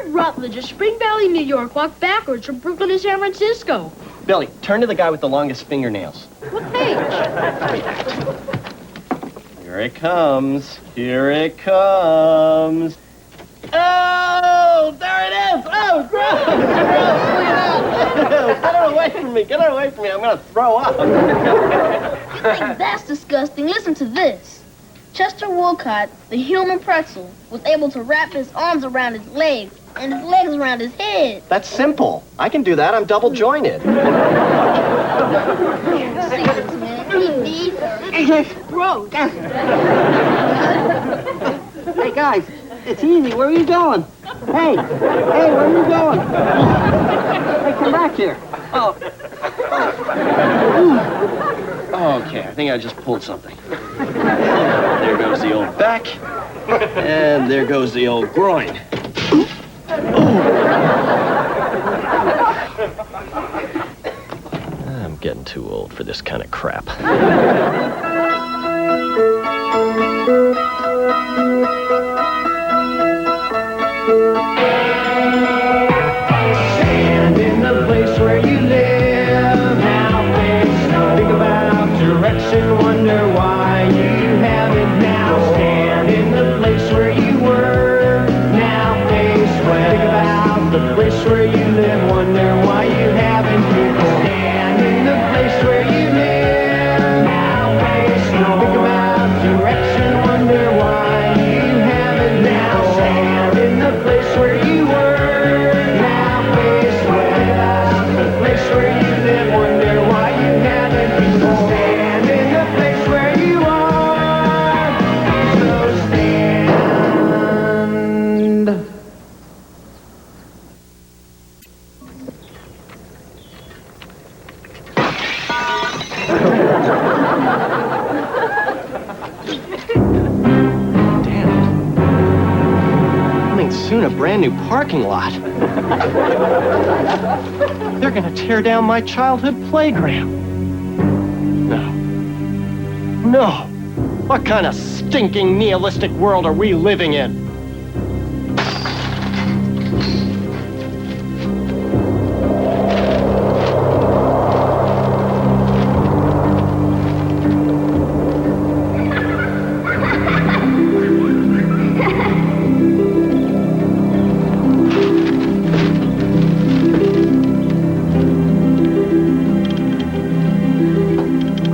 Rutledge of Spring Valley, New York, walked backwards from Brooklyn to San Francisco. Billy, turn to the guy with the longest fingernails. What page? Here it comes. Here it comes. Oh, there it is. Oh, gross. Gross. Look at that. Get it away from me. Get it away from me. I'm going to throw up. You think that's disgusting? Listen to this. Chester Wolcott, the human pretzel, was able to wrap his arms around his legs and his legs around his head. That's simple. I can do that. I'm double jointed. Secrets, man. Eat. Gross. Hey, guys, it's easy. Where are you going? Hey, where are you going? Hey, come back here. Oh. Okay, I think I just pulled something. There goes the old back. And there goes the old groin. I'm getting too old for this kind of crap. Stand in the place where you live. Now face no. Think about direction. Wonder why you haven't now. Stand in the place where you were. Now face west. Think about the place where you live. Wonder why you haven't before. Stand in the place where you live. Now face north. Think about direction. Wonder why you haven't now. Stand in the place where you were. Now face west. The place where you live. Wonder why you haven't before. Stand in the place where you are. So stand. Damn it. Coming soon, a brand new parking lot. They're gonna tear down my childhood playground. No. No. What kind of stinking nihilistic world are we living in?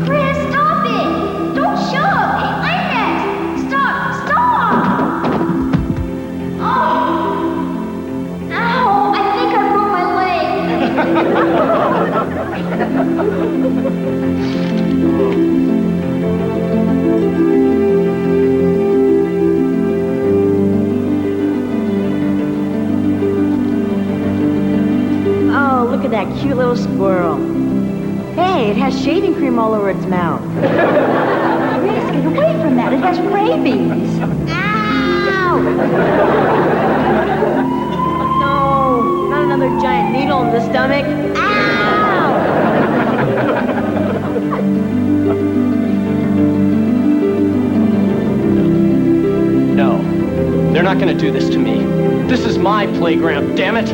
Chris, stop it! Don't shove! Hey, I'm next! Stop! Oh! Ow! I think I broke my Oh, look at that cute little squirrel. Hey, it has shaving cream all over its mouth. Chris, get away from that. It has rabies. Ow! No, not another giant needle in the stomach. Ow! No. They're not gonna do this to me. This is my playground, damn it!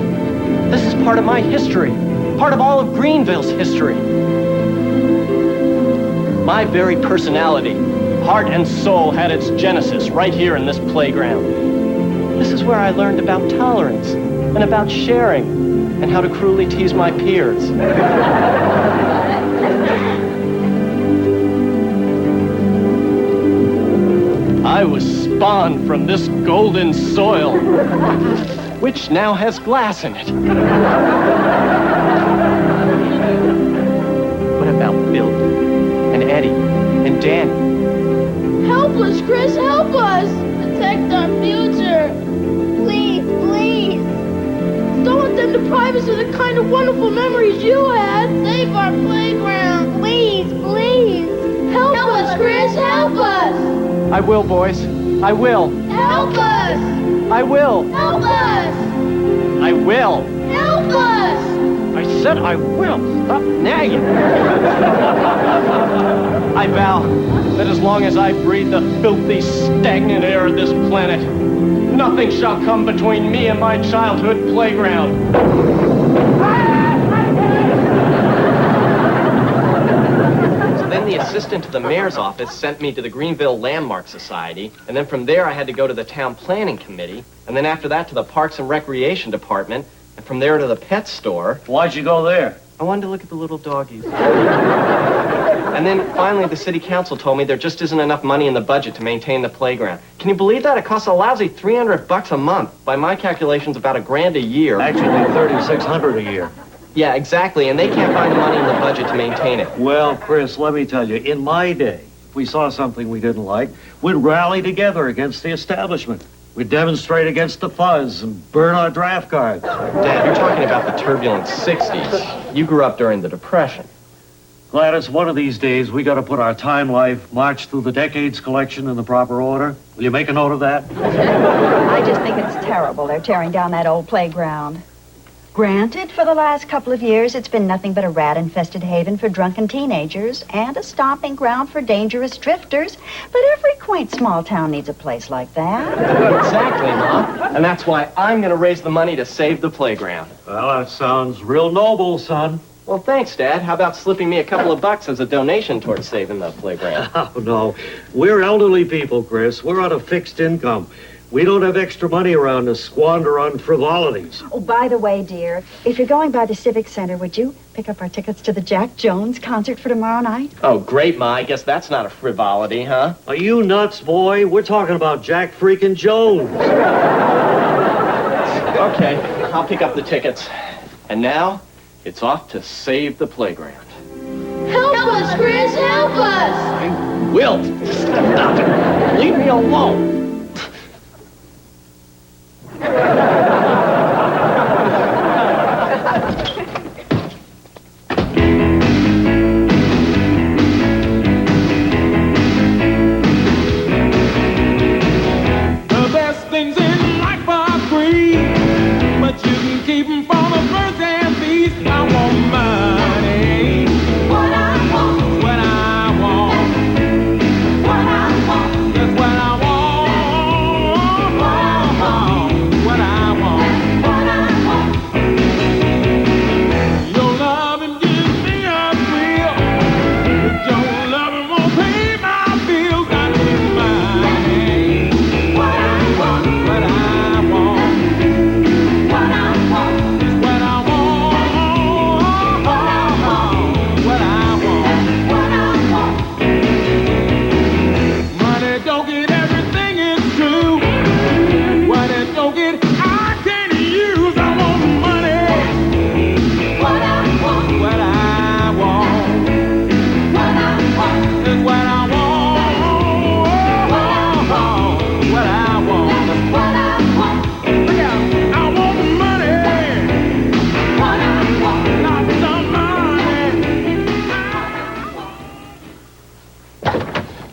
This is part of my history. Part of all of Greenville's history. My very personality, heart and soul, had its genesis right here in this playground. This is where I learned about tolerance and about sharing and how to cruelly tease my peers. I was spawned from this golden soil, which now has glass in it. What about Bill and Eddie and Danny? Help us, Chris, help us! Protect our future. Please, please. Don't let them deprive us of the kind of wonderful memories you had. Save our playground. Please, please. Help us, Chris, help us. I will, boys. I will. Help us. I will. Help us. I will. Help us. I said I will. Stop nagging. I vow that as long as I breathe the filthy, stagnant air of this planet, Nothing shall come between me and my childhood playground. So then the assistant to the mayor's office sent me to the Greenville Landmark Society, and then from there I had to go to the town planning committee, and then after that to the Parks and Recreation Department, and from there to the pet store. Why'd you go there? I wanted to look at the little doggies. And then finally the city council told me there just isn't enough money in the budget to maintain the playground. Can you believe that? It costs a lousy $300 a month. By my calculations, about $1,000 a year. Actually, $3,600 a year. Yeah, exactly, and they can't find the money in the budget to maintain it. Well, Chris, let me tell you, in my day, if we saw something we didn't like, we'd rally together against the establishment. We'd demonstrate against the fuzz and burn our draft cards. Dad, you're talking about the turbulent 60s. You grew up during the Depression. Gladys, one of these days, we got to put our Time Life March Through the Decades collection in the proper order. Will you make a note of that? I just think it's terrible they're tearing down that old playground. Granted, for the last couple of years, it's been nothing but a rat-infested haven for drunken teenagers and a stomping ground for dangerous drifters. But every quaint small town needs a place like that. Exactly, Mom. And that's why I'm going to raise the money to save the playground. Well, that sounds real noble, son. Well, thanks, Dad. How about slipping me a couple of bucks as a donation towards saving the playground? Oh, no. We're elderly people, Chris. We're on a fixed income. We don't have extra money around to squander on frivolities. Oh, by the way, dear, if you're going by the Civic Center, would you pick up our tickets to the Jack Jones concert for tomorrow night? Oh, great, Ma. I guess that's not a frivolity, huh? Are you nuts, boy? We're talking about Jack freaking Jones. Okay, I'll pick up the tickets. And now, it's off to save the playground. Help us, Chris, help us! I will. Stop it. Leave me alone. The best things in life are free, but you can keep them from the birds and bees. I want money. What I want. What I want. What I want. That's what I want. What I want. What I want. What I want. Your loving gives me a thrill. But your loving won't pay my bills. I need money. What I want. What I want. What I want. Is what I want. What I want. What I want. What I want. Money don't get everything, it's true. What it don't get, I can't use. I want money. What I want. What I want. What I want. Is what I want. What I want. What I want. What I want. Look out. I want money. What I want. Lots of money.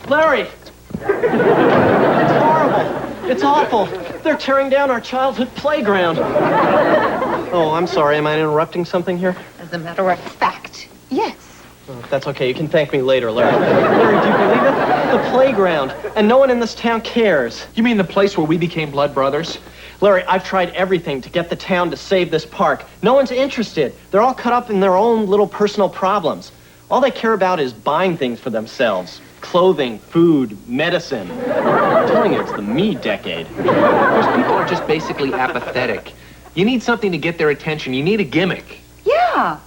Larry! It's horrible. It's awful. They're tearing down our childhood playground. Oh, I'm sorry. Am I interrupting something here? As a matter of fact, yes. Oh, that's okay. You can thank me later, Larry. Larry, do you believe it? The playground. And no one in this town cares. You mean the place where we became blood brothers? Larry, I've tried everything to get the town to save this park. No one's interested. They're all caught up in their own little personal problems. All they care about is buying things for themselves. Clothing, food, medicine. I'm telling you, it's the me decade. Those people are just basically apathetic. You need something to get their attention. You need a gimmick. Yeah.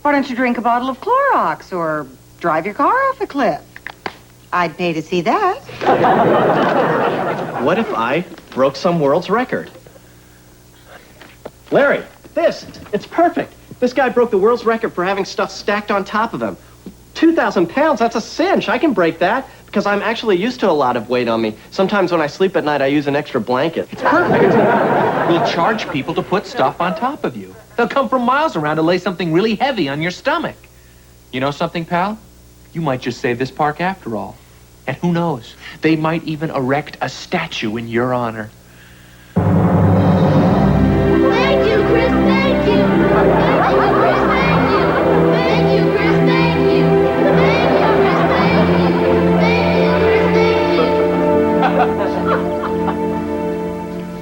Why don't you drink a bottle of Clorox or drive your car off a cliff? I'd pay to see that. What if I broke some world's record? Larry, it's perfect. This guy broke the world's record for having stuff stacked on top of him. 2,000 pounds, that's a cinch. I can break that because I'm actually used to a lot of weight on me. Sometimes when I sleep at night, I use an extra blanket. It's perfect. We'll charge people to put stuff on top of you. They'll come from miles around to lay something really heavy on your stomach. You know something, pal? You might just save this park after all. And who knows? They might even erect a statue in your honor. Thank you, Chris, thank you! Thank you, Chris, thank you! Thank you, Chris, thank you! Thank you, Chris, thank you! Thank you, Chris, thank you!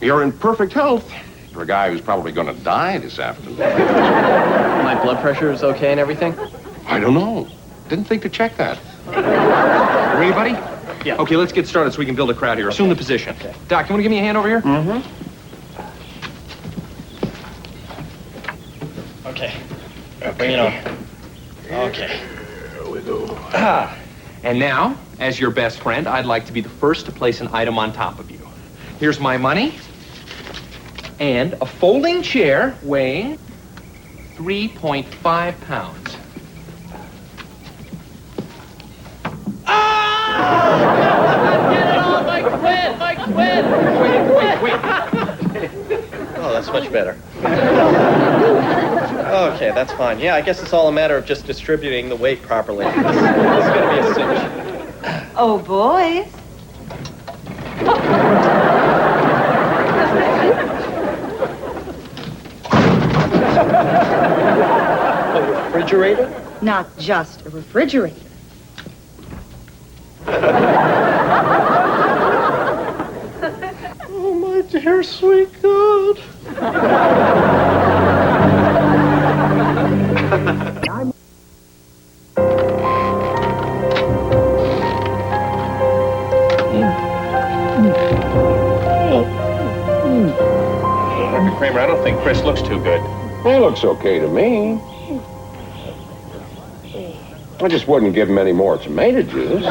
You're in perfect health for a guy who's probably going to die this afternoon. My blood pressure is okay and everything? I don't know. Didn't think to check that. Ready, buddy? Yeah. Okay, let's get started so we can build a crowd here. Assume the position. Okay. Doc, you want to give me a hand over here? Mm-hmm. Okay. Bring it on. Okay. Here we go. And now, as your best friend, I'd like to be the first to place an item on top of you. Here's my money and a folding chair weighing 3.5 pounds. Get it off! I quit! Wait. Oh, that's much better. Okay, that's fine. Yeah, I guess it's all a matter of just distributing the weight properly. This is gonna be a cinch. Oh, boys. A refrigerator? Not just a refrigerator. Oh, my dear sweet God. Dr. Kramer, I don't think Chris looks too good. He looks okay to me. I just wouldn't give him any more tomato juice.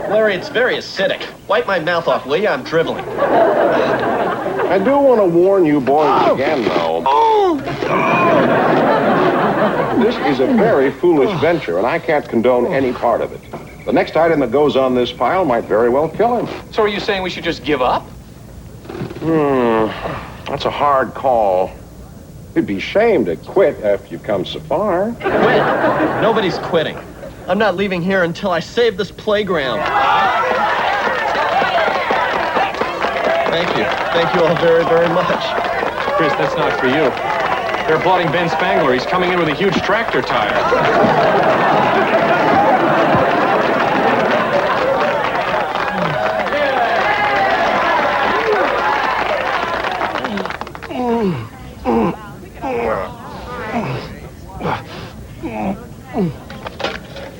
Larry, it's very acidic. Wipe my mouth off, will you? I'm dribbling. I do want to warn you boys again, though. This is a very foolish venture, and I can't condone any part of it. The next item that goes on this pile might very well kill him. So are you saying we should just give up? That's a hard call. It'd be shame to quit after you've come so far. Quit? Nobody's quitting. I'm not leaving here until I save this playground. Thank you. Thank you all very, very much. Chris, that's not for you. They're applauding Ben Spangler. He's coming in with a huge tractor tire.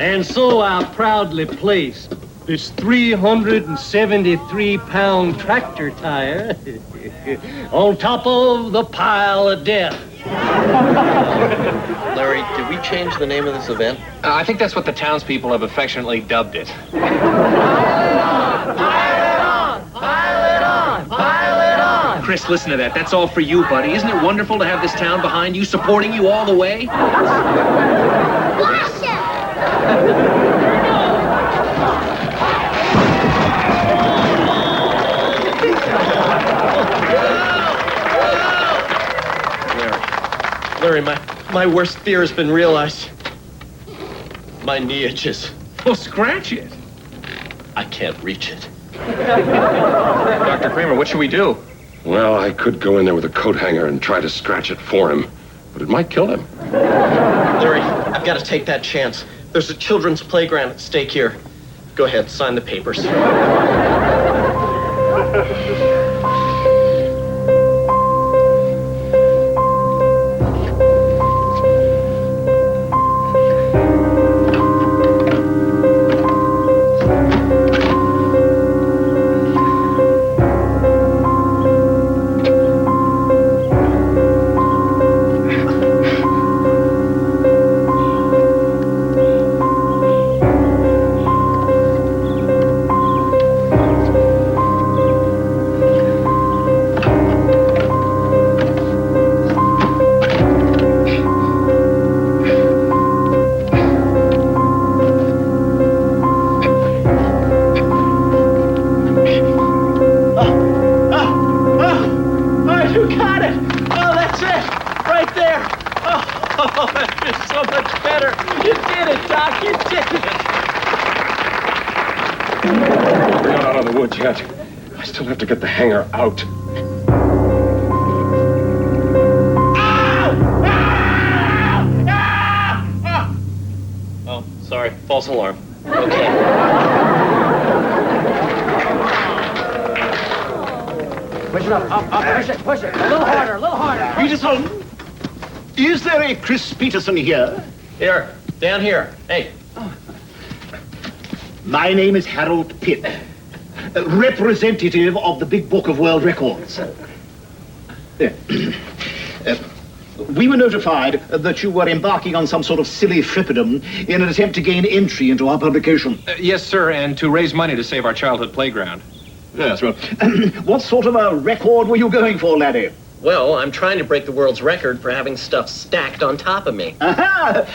And so I proudly placed this 373-pound tractor tire on top of the pile of death. Larry, did we change the name of this event? I think that's what the townspeople have affectionately dubbed it. Chris, listen to that. That's all for you, buddy. Isn't it wonderful to have this town behind you, supporting you all the way? Wash it! Larry, my worst fear has been realized. My knee itches. Well, scratch it. I can't reach it. Dr. Kramer, what should we do? Well, I could go in there with a coat hanger and try to scratch it for him, but it might kill him. Larry, I've got to take that chance. There's a children's playground at stake here. Go ahead, sign the papers. We're not out of the woods yet. I still have to get the hanger out. Oh, sorry. False alarm. Okay. Push it up, push it. A little harder. Peterson? Is there a Chris Peterson here? Here, down here. Hey. My name is Harold Pitt, representative of the Big Book of World Records. We were notified that you were embarking on some sort of silly fripperdom in an attempt to gain entry into our publication. Yes, sir, and to raise money to save our childhood playground. Yes, well, what sort of a record were you going for, laddie? Well, I'm trying to break the world's record for having stuff stacked on top of me. Aha!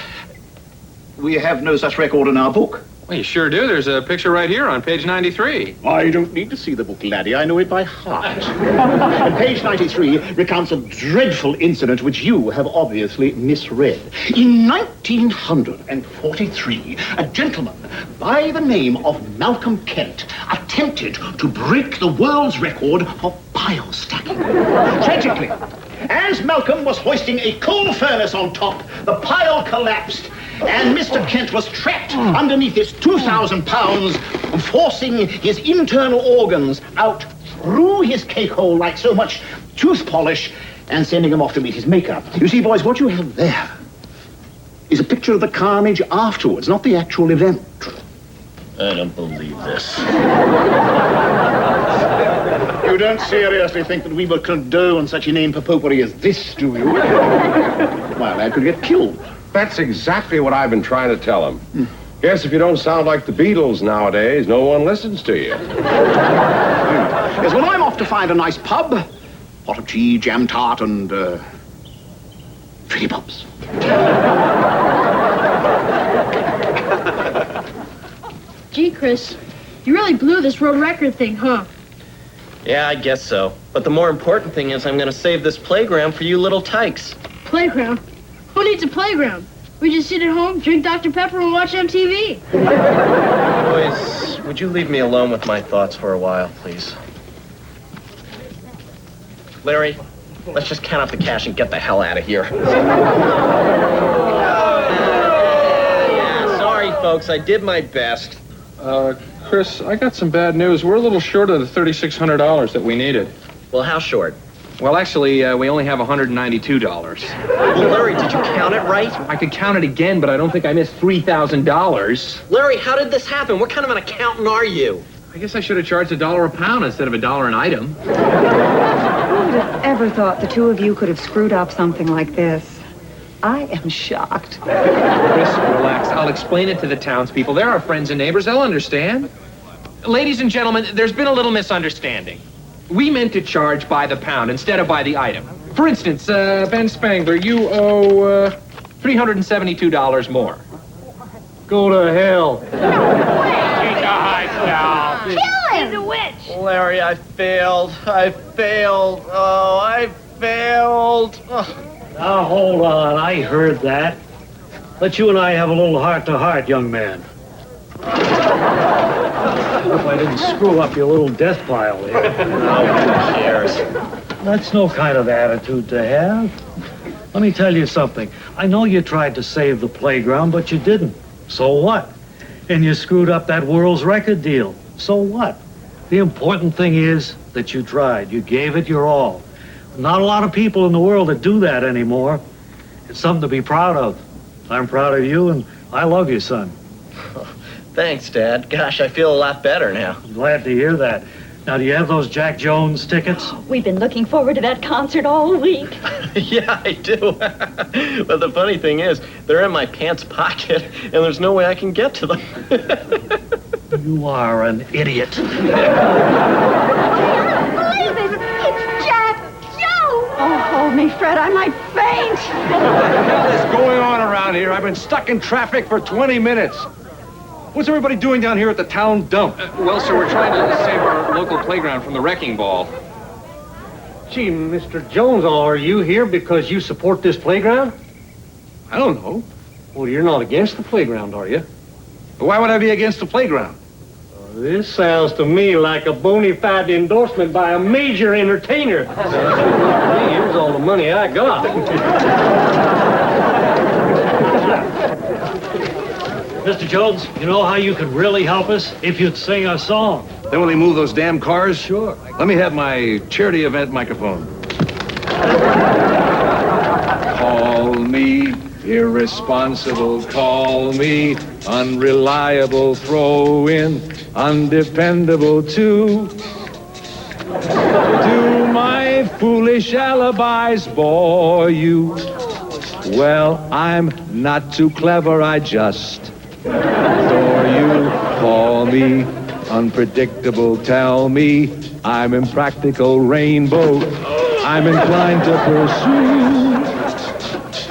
We have no such record in our book. Well, you sure do. There's a picture right here on page 93. I don't need to see the book, laddie. I know it by heart. And page 93 recounts a dreadful incident which you have obviously misread. In 1943, a gentleman by the name of Malcolm Kent attempted to break the world's record for pile stacking. Tragically, as Malcolm was hoisting a coal furnace on top, the pile collapsed, and Mr. Kent was trapped underneath its 2,000 pounds, forcing his internal organs out through his cake hole like so much tooth polish and sending him off to meet his maker. You see, boys, what you have there is a picture of the carnage afterwards, not the actual event. I don't believe this. You don't seriously think that we would condone such inane potpourri as this, do you? Well, I could get killed. That's exactly what I've been trying to tell him. Guess if you don't sound like the Beatles nowadays, no one listens to you. Yes, well, I'm off to find a nice pub. Pot of tea, jam tart, and, Freddy Pops. Gee, Chris, you really blew this world record thing, huh? Yeah, I guess so. But the more important thing is I'm going to save this playground for you little tykes. Playground? Who needs a playground? We just sit at home, drink Dr. Pepper, and watch MTV. Boys, would you leave me alone with my thoughts for a while, please? Larry, let's just count up the cash and get the hell out of here. Yeah, sorry, folks. I did my best. Chris, I got some bad news. We're a little short of the $3,600 that we needed. Well, how short? Well, actually, we only have $192. Well, Larry, did you count it right? I could count it again, but I don't think I missed $3,000. Larry, how did this happen? What kind of an accountant are you? I guess I should have charged $1 a pound instead of $1 an item. Who would have ever thought the two of you could have screwed up something like this? I am shocked. Chris, relax. I'll explain it to the townspeople. They're our friends and neighbors. They'll understand. Ladies and gentlemen, there's been a little misunderstanding. We meant to charge by the pound instead of by the item. For instance, Ben Spangler, you owe $372 more. Go to hell. Kill him! He's a witch! Larry, I failed. I failed. Oh, I failed. Oh. Now, hold on. I heard that. Let you and I have a little heart-to-heart, young man. Hope I didn't screw up your little death pile here. Oh, who cares? That's no kind of attitude to have. Let me tell you something. I know you tried to save the playground, but you didn't. So what? And you screwed up that world's record deal. So what? The important thing is that you tried. You gave it your all. Not a lot of people in the world that do that anymore. It's something to be proud of. I'm proud of you, and I love you, son. Thanks, Dad. Gosh, I feel a lot better now. I'm glad to hear that. Now, do you have those Jack Jones tickets? We've been looking forward to that concert all week. Yeah, I do. But the funny thing is, they're in my pants pocket, and there's no way I can get to them. You are an idiot. I can't believe it! It's Jack Jones! Oh, hold me, Fred. I might faint. What the hell is going on around here? I've been stuck in traffic for 20 minutes. What's everybody doing down here at the town dump? Well, sir, we're trying to save our local playground from the wrecking ball. Gee, Mr. Jones, are you here because you support this playground? I don't know. Well, you're not against the playground, are you? Why would I be against the playground? This sounds to me like a bona fide endorsement by a major entertainer. Here's all the money I got. Mr. Jones, you know how you could really help us? If you'd sing a song. Then will they move those damn cars? Sure. Let me have my charity event microphone. Call me irresponsible, call me unreliable, throw in undependable too. Do my foolish alibis bore you? Well, I'm not too clever, I just adore you. Call me unpredictable, tell me I'm impractical rainbow I'm inclined to pursue.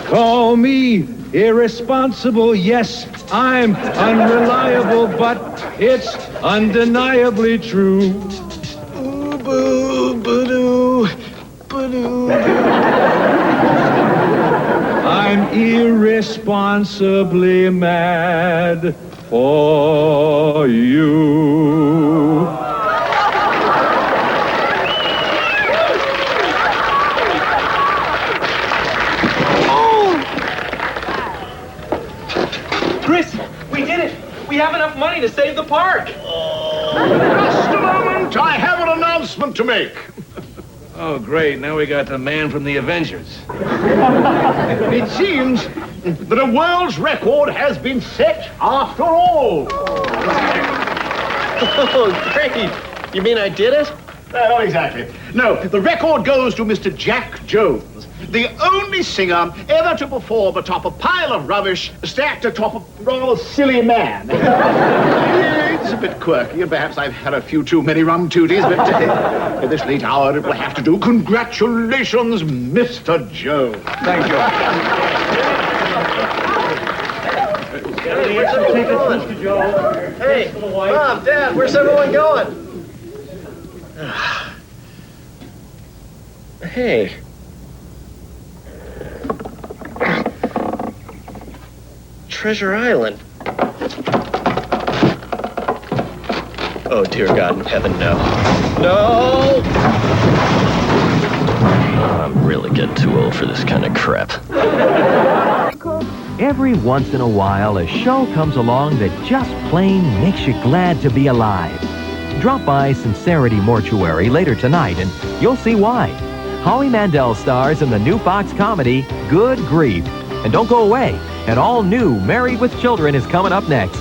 Call me irresponsible, yes, I'm unreliable, but it's undeniably true. Ooh, boo, ba-doo, ba-doo. I'm irresponsibly mad for you. Chris, we did it. We have enough money to save the park. Just a moment, I have an announcement to make. Oh, great. Now we got the man from the Avengers. It seems that a world's record has been set after all. Oh, great. You mean I did it? Not exactly. No, the record goes to Mr. Jack Jones, the only singer ever to perform atop a pile of rubbish stacked atop a rather silly man. It's a bit quirky, and perhaps I've had a few too many rum tooties, but at this late hour it will have to do. Congratulations, Mr. Jones. Thank you. Hey, Mom, Dad, where's everyone going? Hey. Treasure Island. Oh, dear God in heaven, no. No! I'm really getting too old for this kind of crap. Every once in a while, a show comes along that just plain makes you glad to be alive. Drop by Sincerity Mortuary later tonight and you'll see why. Howie Mandel stars in the new Fox comedy, Good Grief. And don't go away. An all-new Married with Children is coming up next.